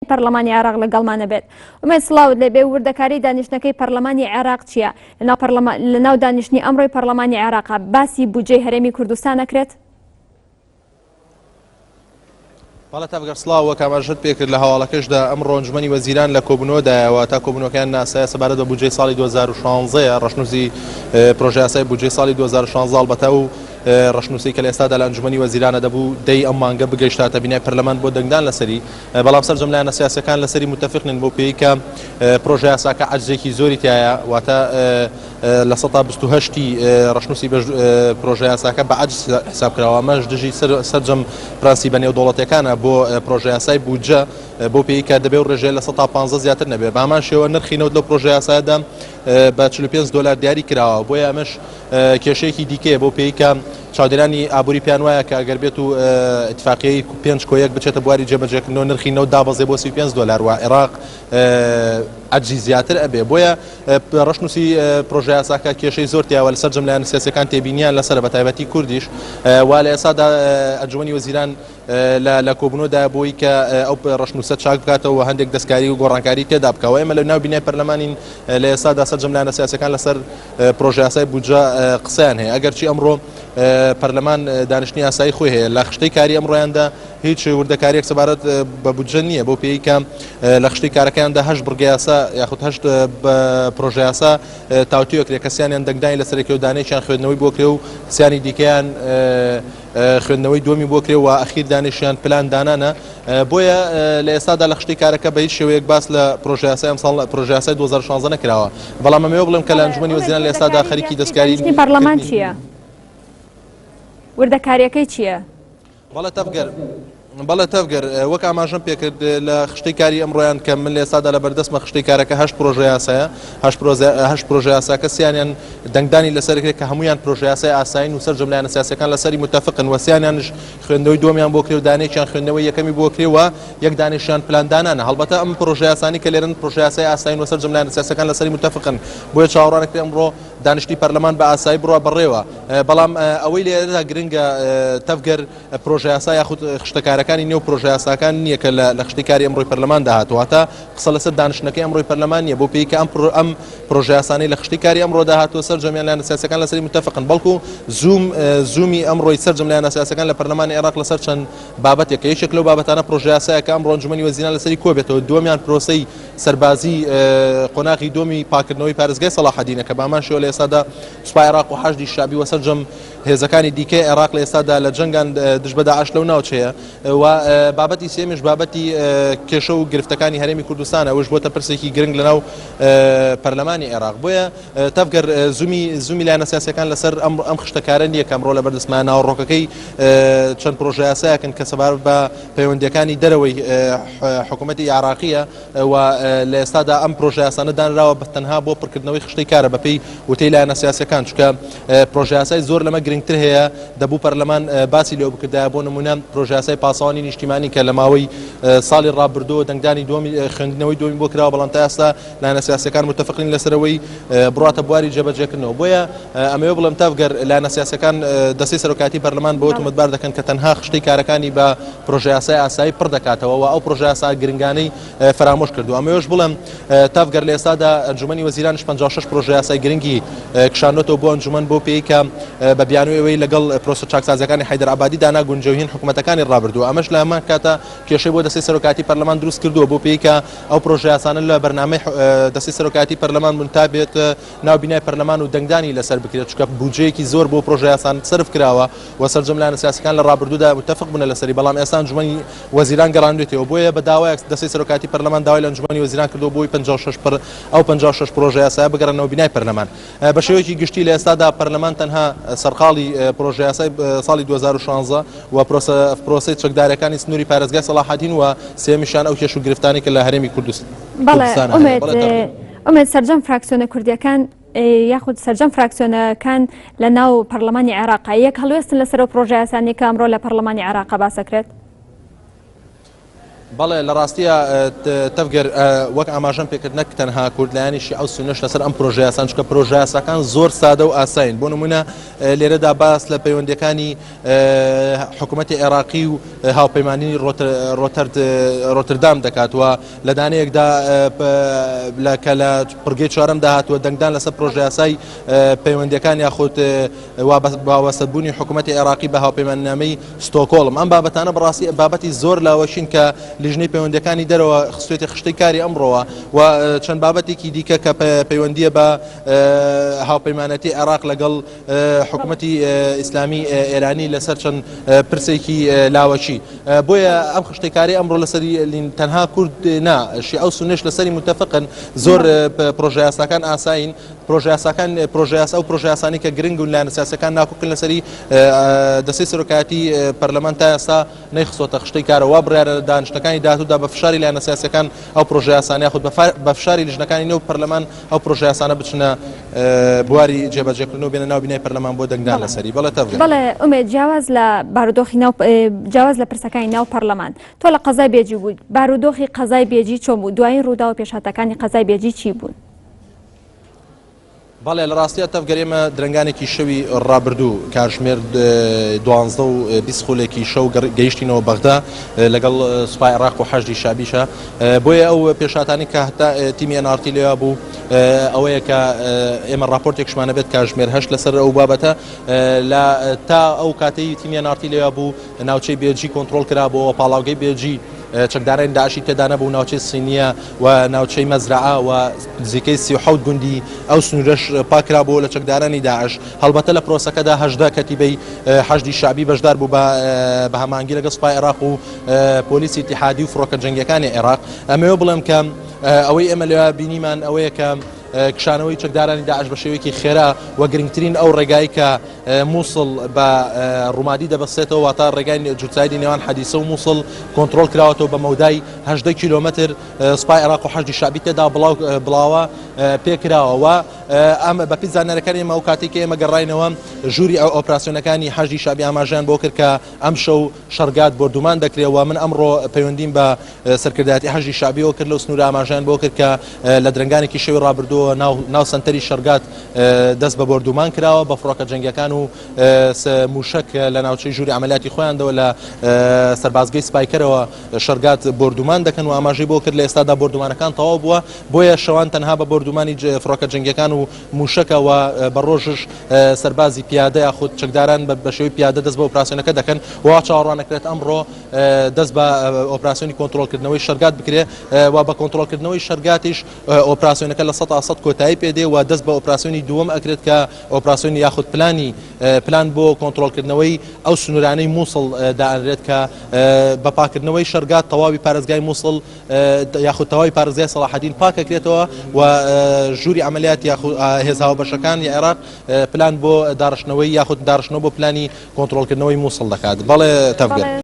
پەرلەمانی عێراق لەگەڵمانە بێت. ئومێد سڵاوت لێبێ وردەکاری دانیشتەکەی پەرلەمانی عێراق چییە؟ لەناو دانیشتنی ئەمڕۆی پەرلەمانی عێراق باسی بودجەی هەرێمی کوردستان نەکرێت؟ بەڵێ تەفگەر سڵاو کاماژت پێکرد لە هەواڵەکەشدا ئەمڕۆ ئەنجومەنی وەزیران لە کۆبوونەوەدایەوە تا کۆبوونەوەکان ناسایە سەبارەت بە بودجەی ساڵی 2016 ڕەشنووسی پرۆژە یاسای بودجەی ساڵی 2016 ئەلبەتە و ڕەشنووسی کە لە ئێستادا لە ئەنجومەنی وەزیرانە دەبوو دەی ئەم مانگە بگەیشتاتە بینای پەرلەمان بۆ دەنگدان لەسەری، بەڵام سەرجەم لایەنە سیاسەکان لەسەری متفقن بۆ پێی کە پرۆژە یاساکە عەجزێکی زۆری تایە، واتە لە 128 ڕەشنووسی پرۆژە یاساکە بە عەجز حساب کراوە. ئەمەش دژی سەرجەم پرانسی بە نێودەوڵەتیەکانە بۆ پرۆژە یاسای بودجە بۆ پێی کە دەبێت ڕێژەیە لە 115 زیاتر نەبێت. بە هەمان شێوە نرخی نەوت لەو پرۆژە یاسادا بە 45 دلار دیاری کراوە، بۆیە ئەمەش کێشەیەکی دیکەیە بۆ پێی کە چاودێرانی ئابووری پیان وایە کە ئەگەر بێت و اتفاقیەی 5 بچێتە بواری جێبەجێکردنەوە نرخی نەوت دابەزێ بۆ 35 دلار و عێراق عەجزی زیاتر ئەبێ. بۆیە ڕەشنووسی پرۆژە یاساکە کێشەی زۆر تیاوە لەسەر جەم لایەنە سیاسیەکان تێبینیان لەسەر بە تایبەتی کوردیش، وا لە ئێستادا ئەنجومەنی وەزیران لە کۆبوونەوەدا بۆی کە ئەو ڕەشنووسە چاک بکاتەوە هەندێک دەستکاری و گۆڕانکاری تێدا بکەوە. ئێمە لە ناو بینای پەرلەمانین لە ئێستادا سەرجەم لایەنە سیاسیەکان لەسەر پرۆژە یاسای بودجە قسەیان هەیە، ئەگەرچی ئەمڕۆ پەرلەمان دانیشتنی یاسایی خۆی هەیە لە خشتەی کاری ئەمڕۆیاندا هیچ وردەکاریەک سەبارەت بە بودجە نییە، بۆ پێی کە لە خشتەی کارەکەیاندا 8 بڕگە یاسا یاخود 8 پرۆژە یاسا تاوتویەکرێ کە سیانیان دەنگدانی لەسەرێکی و دانێکیان خوێندنەوەی بۆ کرێ و سیانی دیکەیان خوێندنەوەی دومی بۆ کرێ و ئەخیر دانیشیان پلان دانانە. بۆیە لە ئێستادا لە خشتەی کارەکە بە هیچ شێوەیەک باس لە پرۆژە یاسای ئەمساڵ پرۆژە یاسای 2016 نەکراوە. بەڵام ئەمەوە بڵێم کە لە ئەنجومەنی وەزیران لە ئێستادا خەریکی دەستکاری پەرلەمان چییە؟ وردەکاریەکەی چییە؟ بەڵێ تەفگەر وەک ئاماژەم پێکرد لە خشتەی کاری ئەمڕۆیان کە من لە ئێستادا لە بەردەستمە خشتەی کارەکە 8 پرۆژە یاسایە، 8 پرۆژە یاساکە سیانیان دەنگدانی لەسەرکرێت کە هەمویان پرۆژە یاسای ئاساین و سەرجەم لایەنە سیاسیەکان لەسەری متفقن و سیانیانش خوێندنەوەی دومیان بۆ کرێ و دانێکیان خوێندنەوەی یەکەمی بۆ کرێەوە یەک دانیشیان پلاندانانە. هەڵبەتە ئەم پرۆژە یاسانی کە لێرن پرۆژە یاسای ئاساین و سەرجەم لایەنە سیاسیەکان لەسەری متفقن، بۆیە چاوەڕوانەکرێ ئەمڕۆ دانیشتی پەرلەمان بە ئاسایی بڕوا بەڕێوە. بەڵام ئەوەی لێرەدا گرنگە تەفگەر پرۆژە یاسا یاخود خشتەکارەکانی نێو پرۆژە یاساکان نییە کە لە خشتەی کاری ئەمڕۆی پەرلەمان داهاتواتە قسە لەسەر دانیشتنەکەی ئەمڕۆی پەرلەمان نیە، بۆ پێی کە ئەم پرۆژە یاسانەی لە خشتەی کاری ئەمڕۆ داهاتوە سەرجەمیان لایەنە سیاسیەکان لەسەری متفقن، بەڵکو زوومی ئەمڕۆی سەرجەم لایەنە سیاسیەکان لە پەرلەمانی عێراق لەسەر چەند بابەتێک کە یەکێک لەو بابەتانە پرۆژە یاسایەکە ئەمڕۆ ئەنجومەنی وەزیران لەسەری کۆبێتەوە، دووەمیان پرۆسەی سەربازی قۆناغی دومی پاکردنەوەی پارێزگای سەلاحەدینە کە بامان شێوە لە ئێستادا سوپای عێراق و حەشدی شابی و سەرجەم هێزەکانی دیکەی عێراق لە ئێستادا لە جەنگان دژ بە داعش لەو ناوچەیە. و بابەتی سێمیش بابەتی کێشە و گرفتەکانی هەرێمی کوردستانە، ئەوش بۆتە پرسێکی گرنگ لەناو پەرلەمانی عێراق. بۆیە تەفگەر زوومی لایەنە سیاسیەکان لەسەر ئەم خشتەکارە نییە کە ئەمڕۆ لە بەردەستمان ناوەڕۆکەکەی چەند پرۆژە یاسایەکن کە سەبارەت بە پەیوەندیەکانی دەرەوەی حکوومەتی عێراقیە و لە ئێستادا ئەم پرۆژە یاسانە دانراوە بە تەنها بۆ پڕکردنەوەی خشتەی کارە بەپێی وتەی لایەنە سیاسیەکان، چونکە پرۆژە یاسای زۆر لەمە گرنگتر هەیە دەبوو پەرلەمان باسی لێو بکردایە. بۆ نمونە پرۆژە یاسای پاسەوانی نیشتیمانی کە لە ماوەی ساڵی ڕابردووە دەنگدانی خوێندنەوەی دومی بۆ کراوە، بەڵام تا ئێستا لایەنە سیاسیەکان متفقین لەسەرەوەی بڕاتە بواری جێبەجێکردنەوە. بۆیە ئەمەوە بڵێم تەفگەر لایەنە سیاسیەکان دەستەی سەرۆکاتی پەرلەمان بۆ تومەتبار دەکەن کە تەنها خشتەی کارەکانی بە پرۆژە یاسای ئاسایی پڕ دەکاتەوە و ئەو پرۆژە یاسا گرنگانەی فرامۆش کردو. ئەمەوەش بڵێم تەفگەر لە ئێستادا ئەنجومەنی وەزیرانش 56 پرۆژە یاسای گرنگی کشانۆتەوە بۆ ئەنجومەن بۆ پێی کە بە بیانوویەوەی لەگەڵ پرۆسە چاکسازەکانی حەیدەرعەبادی دانا گونجەوهین حکوومەتەکانی ڕابردووە. ئەمەش لە هەمان کاتە کێشەی بۆ دەستەی سەرۆکاتی پەرلەمان دروست کردووە بۆ پێی کە ئەو پرۆژە یاسانە لە بەرنامەی دەستەی سەرۆکاتی پەرلەمان منتابێت ناو بینای پەرلەمان و دەنگدانی لەسەر بکرێت، چونکە بودجەیەکی زۆر بۆ پرۆژە یاسان سەرف کراوە و سەرجەم لایەنە سیاسیەکان لە ڕابردوودا متفق بوون لەسەری، بەڵام ئێستا ئەنجومەنی وەزیران گەڕاندوێتەوە. بۆیە بە داوای دەستەی سەرۆکاتی پەرلەمان داوای لە ئەنجومەنی وەزیران کردو بۆی 56 پرۆژە یاسای بگەڕێنەوە بینای پەرلەمان. بە شێوەیەکی گشتی لە ئێستادا پەرلەمان تەنها سەرقاڵی پرۆژە یاسای ساڵی 2016 و پرۆسەی چەکداریەکانی سنووری پارێزگای سەلاحەدین و سێمیشان ئەو کێش و گرفتانی کە لە هەرێمی کوردستان. ئومێد سەرجەم فراکسیۆنە کوردیەکان یاخود سەرجەم فراکسیۆنەکان لە ناو پەرلەمانی عێراق یەک هەڵوێستن لەسەر پرۆژە یاسانی کە ئەمڕۆ لە پەرلەمانی عێراق باسەکرێت؟ بەڵێ لە ڕاستیە تەفگەر وەک ئاماژەم پێکردنەک تەنها کوردلایەنیشی ئەو سونەش لەسەر ئەم پرۆژەیاسان چکە پرۆژەیاسەکان زۆر سادە و ئاساین بۆ نمونە لێرەدا باس لە پەیوەندیەکانی حکوومەتی عێراقی و هاوپەیمانی ڕۆتردام دەکاتوە لە دانەیەکدا کە لە پڕگەی چوارەم داهاتوە دەنگدان لەسەر پرۆژەیاسای پەیوەندیەکان یاخود وابەستەبوونی حکوومەتی عێراقی بە هاوپەیماننامەی ستۆکۆڵم ئەم بابەتانە بەڕاستی بابەتی زۆر لاوەشین کە لیژنەی پەیوەندیەکانی دەرەوە خستوێتی خشتەی کاری ئەمڕۆوە و چەند بابەتێکی دیکە کە پەیوەندیە بە هاوپەیمانەتی عێراق لەگەڵ حکوومەتی ئیسلامی ئێرانی لەسەر چەند پرسێکی لاوەشی بۆیە ئەم خشتەی کاری ئەمڕۆ لەسەری تەنها کورد ناشی ئەو سونەش لەسەری متفقن زۆر پرۆژەیاساکان ئاساین پرۆژەیاساکان ئەو پرۆژەیاسانی کە گرنگ و لایەنە سیاسەکان ناکۆکن لەسەری دەستەی سەرۆکایەتی پەرلەمان تا ئێستا نەیخستۆتە خشتەی کارەوە بڕیارە دانیشتەکانی داهاتوودا بە فشاری لایەنە سیاسەکان ئەو پرۆژەیاسانی یاخود بە فشاری لیژنەکانی نێو پەرلەمان ئەو پرۆژەیاسانە بچنە بواری جێبەجێکردن و بێنە ناو بینای پەرلەمان بۆ دەنگدان لەسەری بەڵێ تەفگەر بەڵێ ئومێد جیاواز لە بارودۆخی جیاواز لە پرسەکانی ناو پەرلەمان تۆ لە قەزای بێجی بووی بارودۆخی قەزای بێجی چۆن بوو دوایین ڕوودا و پێشهاتەکانی قەزای بێجی چی بوون؟ بەڵێ لە ڕاستیە تەفگەر ئێمە درنگانێکی شەوی ڕابردوو کاتژمێر 12 و 20 خولێکی شەو گەیشتینەوە بەغدا لەگەڵ سوپای عێراق و حەشدی شابیشە بۆیە ئەو پێشاتانی کە هەتا تیمی NRT لێوا بوو ئەوەیە کە ئێمە راپۆرتێکشمانە بێت کاتژمێر 8 لەسەر ئەو بابەتە تا ئەو کاتەی تیمی NRT لێوا بوو ناوچەی بێجی کۆنتڕۆڵ کرابەوە پاڵاوگەی بێجی چەکدارانی داعشی تێدا نەبوو ناوچەی سینیە و ناوچەی مەزرعە و نزیکەی 37 گوندی ئەو سنوورەش پاکرابەوە لە چەکدارانی داعش هەڵبەتە لە پرۆسەکەدا 18 کەتیبەی حەشدی شابی بەشدار بوو بە هەمانگی لەگەڵ سوپای عێراق و پۆلیسی ئیتیحادی و فڕۆکە جەنگیەکانی عێراق ئەمەوە بڵێم کە ئەوەی ئێمە لێوە بینیمان ئەوەیە کە کشانەوەی چەکدارانی داعش بە شێوەیەکی خێرا و گرنگترین ئەو ڕێگایی کە مووسڵ بە ڕوومادی دەبەستێتەوە واتە ڕێگای جوتسایدی نێوان حەدیسە و مووسڵ کۆنتڕۆڵ کراوەتەوە بە مەودای 18 کیلۆمەتر سوپای عێراق و حەشدی شابی تێدا بڵاوە پێکراوەوە ئەم بە پێی زانیاریەکانی ئێمە ئەو کاتێک کە ئێمە گەڕاینەوە ژووری ئەو ئۆپراسیۆنەکانی حەشدی شابی ئاماژیان بۆ کرد کە ئەم شەو شەرگات بردومان دەکرێەوە من ئەمڕۆ پەیوەندیم بە سەرکردایەتی حەشدی شابیەوە کرد لەو سنوورە ئاماژیان بۆ کرد کە لە درنگانێکی شەوی ڕابردووە ناو سنتەری شەرگات دەست بە بردومان کراوە بە فڕۆکە جەنگیەکان و موشک لە ناوچەی ژووری عملیاتی خۆیاندەوە لە سەربازگەی سپایکەرەوە شەرگات بردومان دەکەن و ئاماژەی بۆ کرد لە ئێستادا بردومانەکان تەواو بووە بۆیە شەوان تەنها بە بردومانی فڕۆکە جەنگیەکان و موشکەوە بە ڕۆژش سەربازی پیادە یاخود چەکداران بە شێوەی پیادە دەست بە ئۆپراسیۆنەکە دەکەن وا چاوەڕوانەکرێت ئەمڕۆ دەست بە ئۆپراسیۆنی کۆنتڕۆڵکردنەوەی شەرگات بکرێ و بە کۆنتڕۆڵکردنەوەی شەرگاتیش ئۆپراسیۆنەکە لە 100% کۆتایی پێدێ و دەست بە ئۆپراسیۆنی دووەم ئەکرێت کە ئۆپراسیۆنی یاخود پلان بۆ کۆنتڕۆڵکردنەوەی ئەو سنوورانەی مووسڵ دائەنرێت کە بە پاکردنەوەی شەرگات تەواوی پارێزگای مووسڵ یاخود تەواوی پارێزگای سەلاحەدین پاکەکرێتەوە و ژووری عملیات یاخود هێز هاوبەشەکانی عێراق پلان بۆ داڕشتنەوەی یاخود داڕشتنەوە بۆ پلانی کۆنتڕۆڵکردنەوەی مووسڵ دەکات بەڵێ تەفگەر